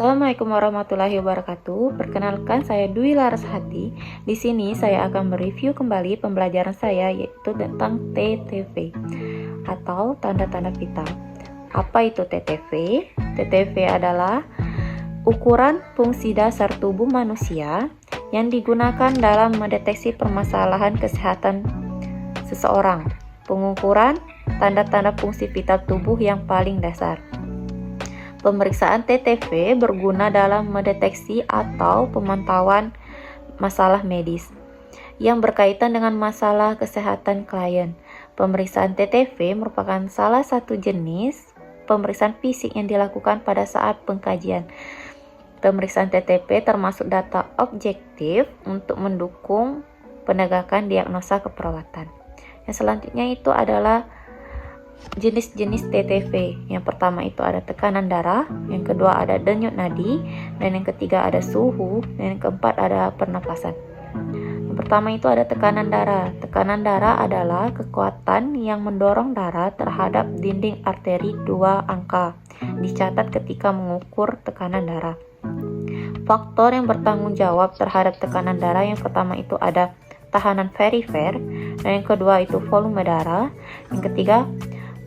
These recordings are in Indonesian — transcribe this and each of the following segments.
Assalamualaikum warahmatullahi wabarakatuh. Perkenalkan, saya Dwi Larasati. Di sini saya akan mereview kembali pembelajaran saya, yaitu tentang TTV atau tanda-tanda vital. Apa itu TTV? TTV adalah ukuran fungsi dasar tubuh manusia yang digunakan dalam mendeteksi permasalahan kesehatan seseorang. Pengukuran tanda-tanda fungsi vital tubuh yang paling dasar. Pemeriksaan TTV berguna dalam mendeteksi atau pemantauan masalah medis yang berkaitan dengan masalah kesehatan klien. Pemeriksaan TTV merupakan salah satu jenis pemeriksaan fisik yang dilakukan pada saat pengkajian. Pemeriksaan TTV termasuk data objektif untuk mendukung penegakan diagnosa keperawatan. Yang selanjutnya itu adalah jenis-jenis TTV. Yang pertama itu ada tekanan darah, yang kedua ada denyut nadi, dan yang ketiga ada suhu, dan yang keempat ada pernapasan. Yang pertama itu ada tekanan darah. Tekanan darah adalah kekuatan yang mendorong darah terhadap dinding arteri 2 angka. Dicatat ketika mengukur tekanan darah. Faktor yang bertanggung jawab terhadap tekanan darah yang pertama itu ada tahanan perifer, dan yang kedua itu volume darah, yang ketiga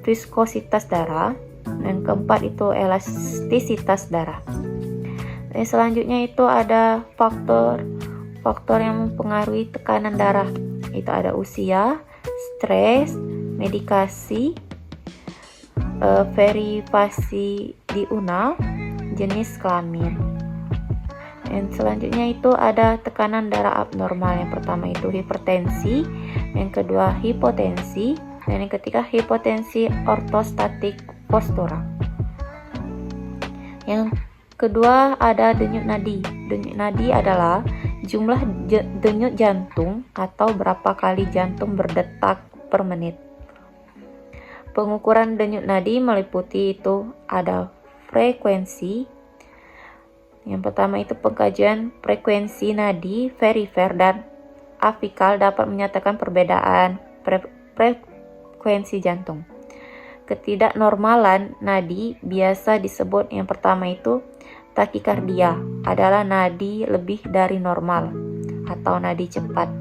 viskositas darah, dan keempat itu elastisitas darah. Dan selanjutnya itu ada faktor yang mempengaruhi tekanan darah. Itu ada usia, stres, medikasi, verifasi diurnal, jenis kelamin. Dan selanjutnya itu ada tekanan darah abnormal. Yang pertama itu hipertensi, yang kedua hipotensi, dan yang ketiga hipotensi ortostatik postural. Yang kedua ada denyut nadi. Denyut nadi adalah jumlah denyut jantung atau berapa kali jantung berdetak per menit. Pengukuran denyut nadi meliputi itu ada frekuensi. Yang pertama itu pengkajian frekuensi nadi perifer dan afikal dapat menyatakan perbedaan frekuensi jantung. Ketidaknormalan nadi biasa disebut yang pertama itu takikardia, adalah nadi lebih dari normal atau nadi cepat.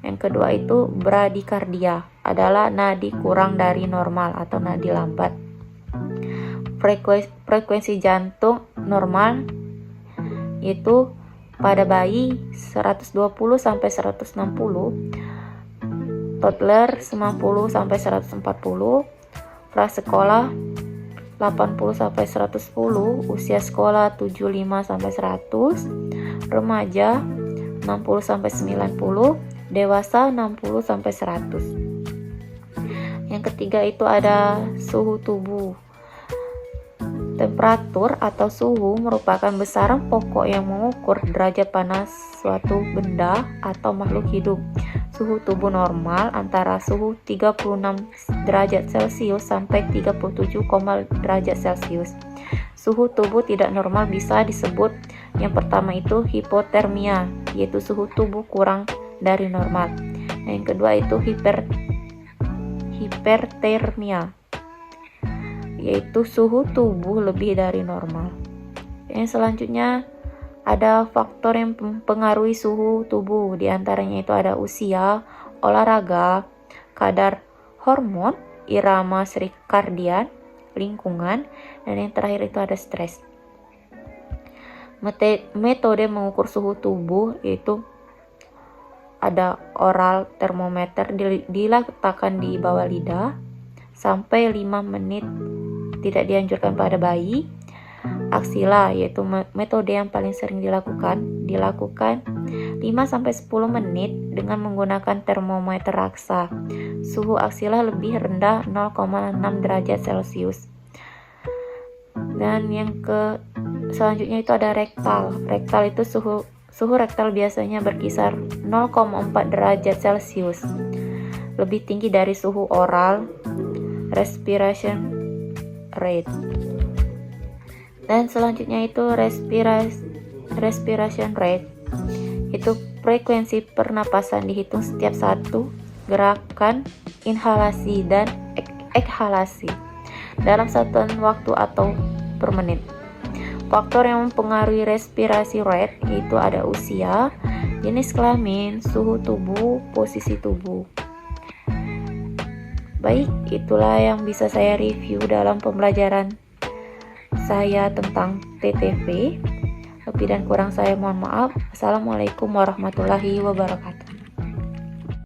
Yang kedua itu bradikardia, adalah nadi kurang dari normal atau nadi lambat. Frekuensi jantung normal yaitu pada bayi 120 sampai 160, toddler 90 sampai 140, prasekolah 80 sampai 110, usia sekolah 75 sampai 100, remaja 60 sampai 90, dewasa 60 sampai 100. Yang ketiga itu ada suhu tubuh. Temperatur atau suhu merupakan besaran pokok yang mengukur derajat panas suatu benda atau makhluk hidup. Suhu tubuh normal antara suhu 36 derajat Celcius sampai 37, derajat Celcius. Suhu tubuh tidak normal bisa disebut yang pertama itu hipotermia, yaitu suhu tubuh kurang dari normal. Yang kedua itu hipertermia, yaitu suhu tubuh lebih dari normal. Yang selanjutnya ada faktor yang mempengaruhi suhu tubuh, diantaranya itu ada usia, olahraga, kadar hormon, irama sirkadian, lingkungan, dan yang terakhir itu ada stres. Metode mengukur suhu tubuh yaitu ada oral termometer, diletakkan di bawah lidah sampai 5 menit, tidak dianjurkan pada bayi. Aksila, yaitu metode yang paling sering dilakukan 5-10 menit dengan menggunakan termometer raksa. Suhu aksila lebih rendah 0,6 derajat Celcius. Dan yang selanjutnya itu ada rektal. Rektal itu suhu rektal biasanya berkisar 0,4 derajat Celcius, lebih tinggi dari suhu oral respiration rate. Dan selanjutnya itu respiration rate, itu frekuensi pernapasan dihitung setiap satu gerakan inhalasi dan ekhalasi dalam satuan waktu atau per menit. Faktor yang mempengaruhi respirasi rate yaitu ada usia, jenis kelamin, suhu tubuh, posisi tubuh. Baik, itulah yang bisa saya review dalam pembelajaran saya tentang TTV. Lebih dan kurang saya mohon maaf. Assalamualaikum warahmatullahi wabarakatuh.